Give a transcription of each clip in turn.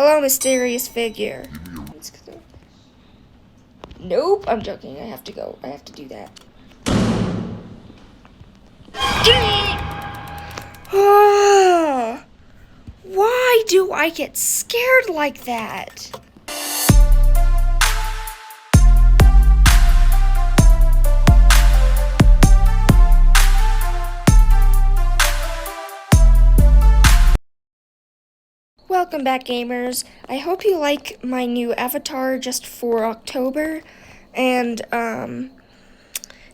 Hello, mysterious figure. Nope, I'm joking. I have to go. I have to do that. Why do I get scared like that? Welcome back, gamers. I hope you like my new avatar just for October. And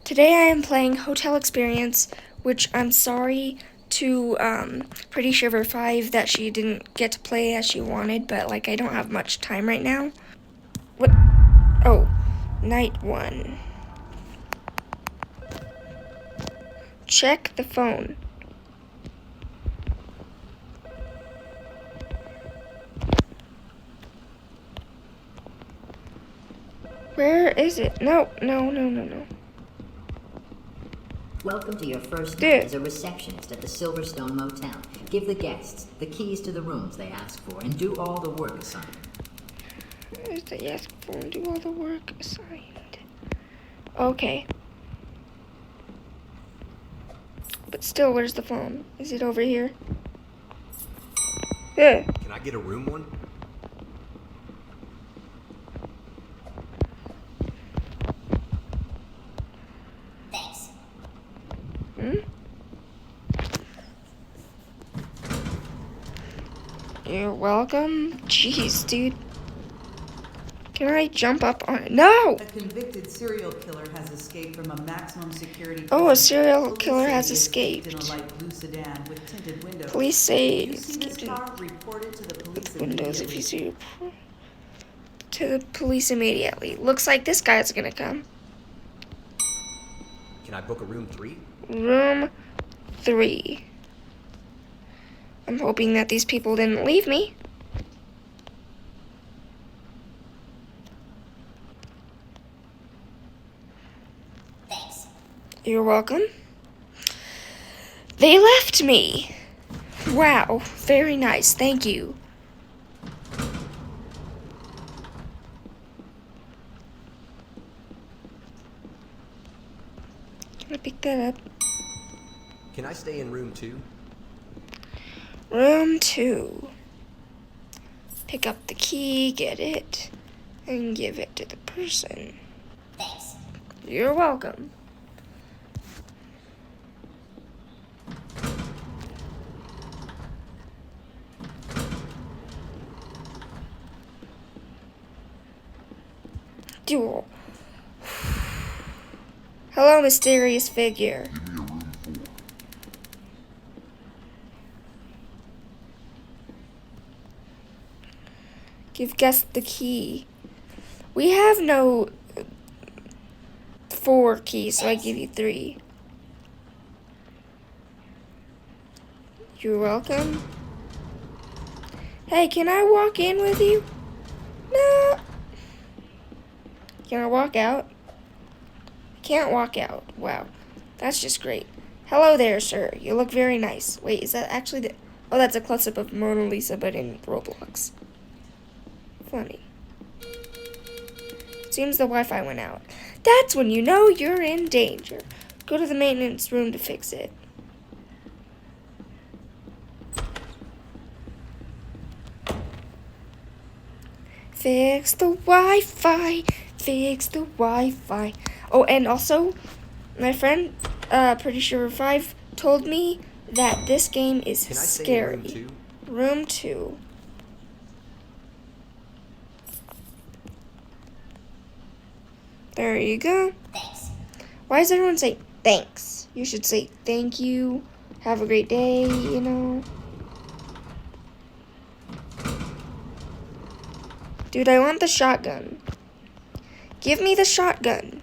today I am playing Hotel Experience, which I'm sorry to Pretty Shiver 5 that she didn't get to play as she wanted, but like I don't have much time right now. What? Oh, night 1. Check the phone. Where is it? No. Welcome to your first night as a receptionist at the Silverstone Motel. Give the guests the keys to the rooms they ask for and do all the work assigned. They ask for and do all the work assigned. Okay. But still, where's the phone? Is it over here? Yeah. Can I get a room one? Thanks. You're welcome? Jeez, dude. Can I jump up on it? No! A convicted serial killer has escaped from a maximum security. Oh, a serial Police killer say has he escaped. In a light blue sedan with tinted windows. Police say You see this escaped car? Report it to the police windows if immediately. you see to the police immediately. Looks like this guy's gonna come. Can I book a room 3? Room 3. I'm hoping that these people didn't leave me. Thanks. You're welcome. They left me. Wow, very nice. Thank you. Can I pick that up? Can I stay in room 2? Room 2. Pick up the key, get it, and give it to the person. Thanks. You're welcome. Duel. Hello, mysterious figure. Give guest the key. We have no 4 keys, so I give you 3. You're welcome. Hey, can I walk in with you? No. Can I walk out? I can't walk out. Wow. That's just great. Hello there, sir. You look very nice. Wait, is that actually the... Oh, that's a close-up of Mona Lisa, but in Roblox. Funny. Seems the Wi-Fi went out. That's when you know you're in danger. Go to the maintenance room to fix it. Fix the Wi-Fi. Fix the Wi-Fi. Oh, and also, my friend, Pretty Sure 5, told me that this game is Can I stay scary. in room 2? Room 2. There you go. Thanks. Why does everyone say thanks? You should say thank you. Have a great day, you know. Dude, I want the shotgun. Give me the shotgun.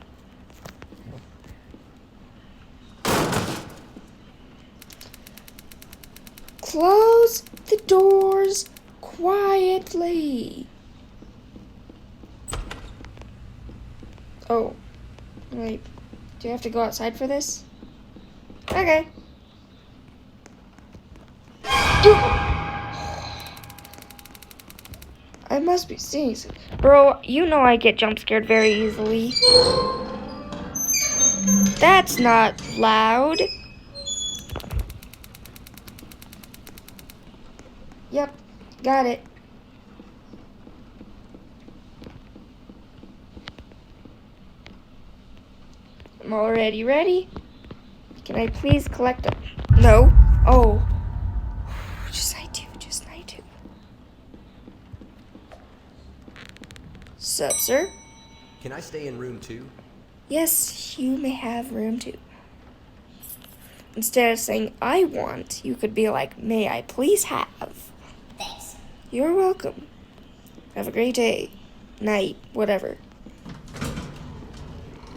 Close the doors quietly. Oh, wait. Do you have to go outside for this? Okay. I must be seeing something. Bro, you know I get jump scared very easily. That's not loud. Yep, got it. I'm already ready. Can I please collect them? No. Oh. Just night two. Sup, sir? Can I stay in room 2? Yes, you may have room 2. Instead of saying, I want, you could be like, may I please have? Thanks. You're welcome. Have a great day. Night. Whatever.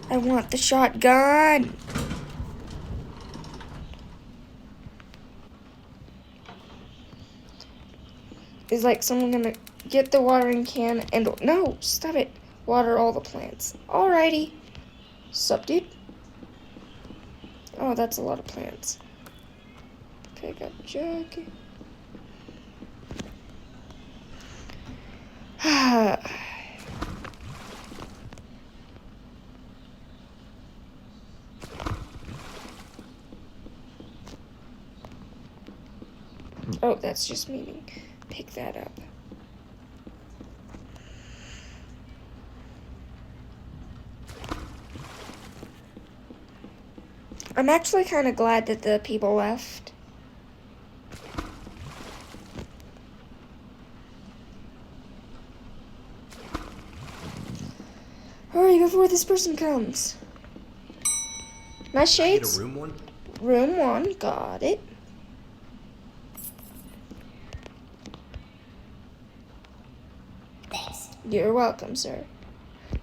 I want the shotgun. Is like someone gonna get the watering can and no, stop it. Water all the plants. Alrighty. Sup, dude? Oh, that's a lot of plants. Okay, got a jug. Oh, that's just meaning. Pick that up. I'm actually kind of glad that the people left. Hurry before this person comes. Nice Can I get shades. a room 1? Room 1, got it. Thanks. You're welcome, sir.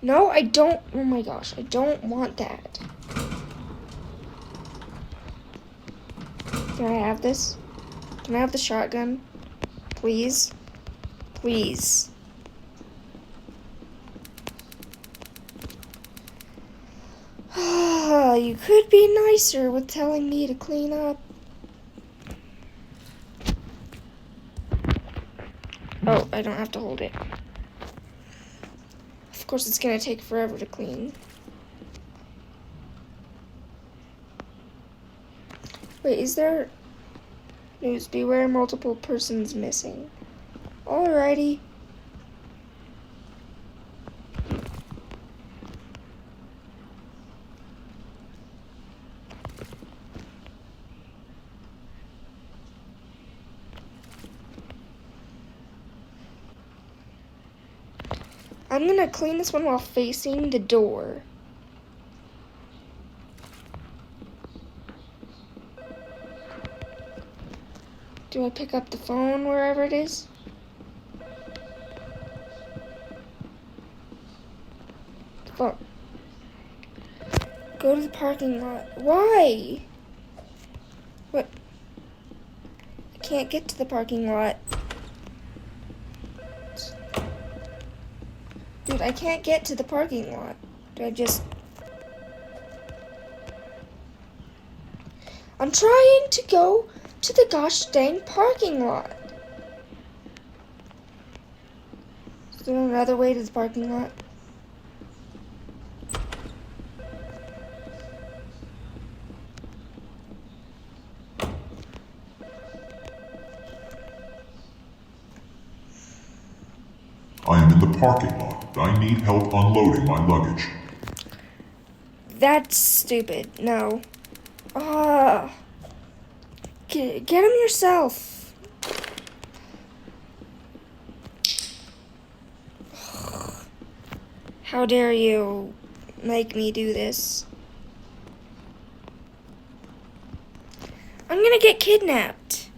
No, I don't. Oh my gosh, I don't want that. Can I have this? Can I have the shotgun? Please? Please. You could be nicer with telling me to clean up. Oh, I don't have to hold it. Of course, it's gonna take forever to clean. Wait, is there news? Beware, multiple persons missing. Alrighty. I'm gonna clean this one while facing the door. Do I pick up the phone wherever it is? Phone. Go to the parking lot. Why? What? I can't get to the parking lot. Dude, I can't get to the parking lot. Do I just... I'm trying to go to the gosh dang parking lot. Is there another way to the parking lot? I am in the parking lot. I need help unloading my luggage. That's stupid. No. Get him yourself. How dare you make me do this? I'm gonna get kidnapped.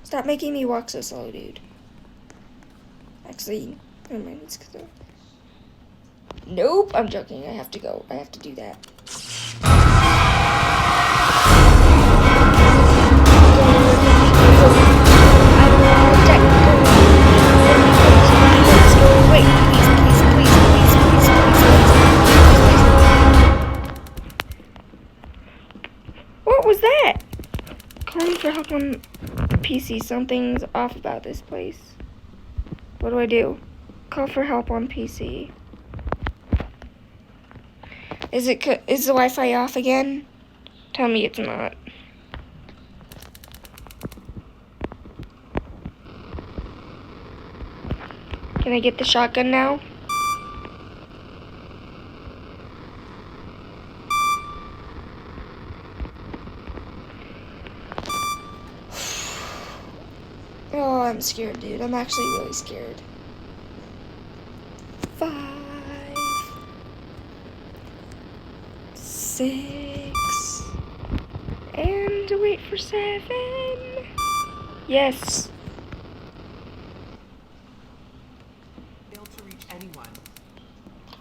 Stop making me walk so slow, dude. Actually, never mind. It's 'cause nope, I'm joking. I have to go. I have to do that. Wait, please. What was that? Calling for help on PC PC. Something's off about this place. What do I do? Call for help on PC. Is the Wi-Fi off again? Tell me it's not. Can I get the shotgun now? Oh, I'm scared, dude. I'm actually really scared. 5, 6, and wait for 7. Yes. Failed to reach anyone.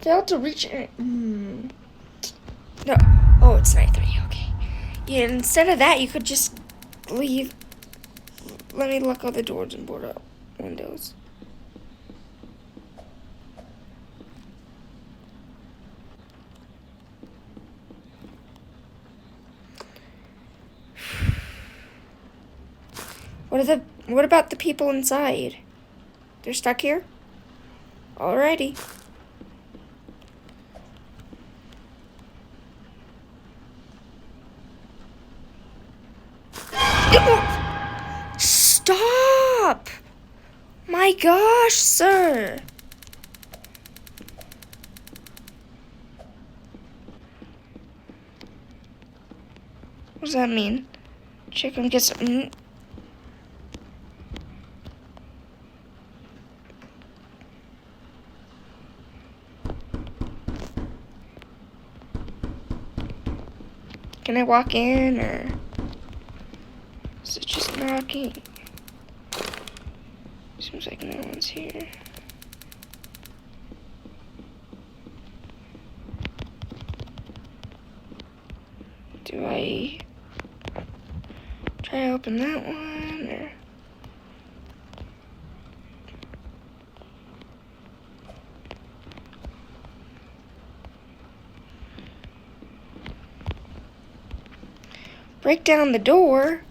Failed to reach. No. Oh, it's night 3. Okay. Yeah. Instead of that, you could just leave. Let me lock all the doors and board up windows. What about the people inside? They're stuck here? Alrighty. Stop! My gosh, sir. What does that mean? Chicken gets... Can I walk in, or is it just knocking? Seems like no one's here. Do I try to open that one, or... break down the door?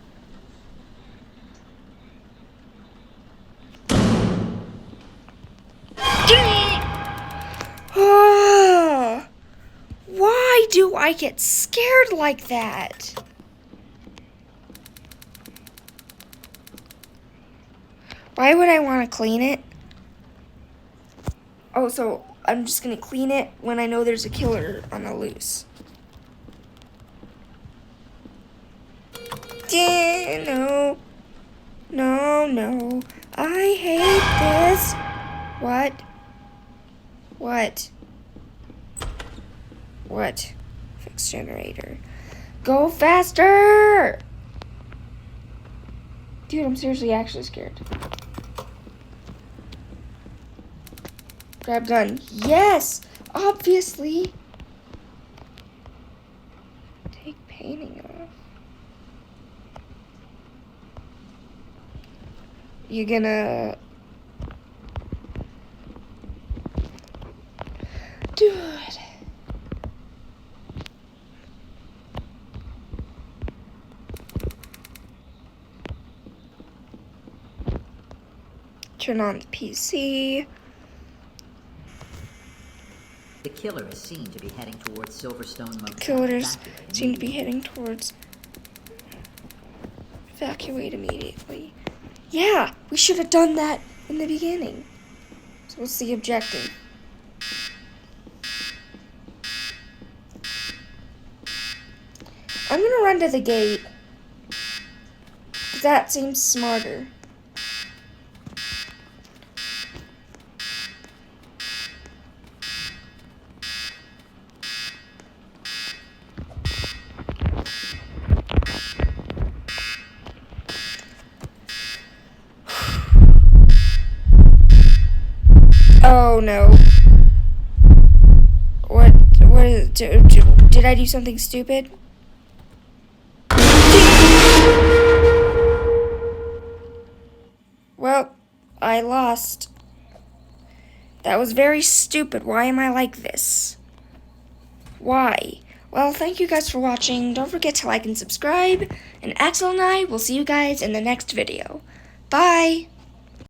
Why do I get scared like that? Why would I want to clean it? Oh, so I'm just gonna clean it when I know there's a killer on the loose. No. No, no. I hate this. What? What? What? Fix generator. Go faster! Dude, I'm seriously actually scared. Grab gun. Yes! Obviously! Take painting off. You gonna... Dude. Turn on the PC. The killer is seen to be heading towards Silverstone Motel. Killers Evacuate seem to be immediately. heading towards... Evacuate immediately. Yeah, we should have done that in the beginning. So what's the objective? I'm gonna run to the gate. That seems smarter. Oh no. What is it? Did I do something stupid? Well, I lost. That was very stupid. Why am I like this? Why? Well, thank you guys for watching. Don't forget to like and subscribe. And Axel and I will see you guys in the next video. Bye!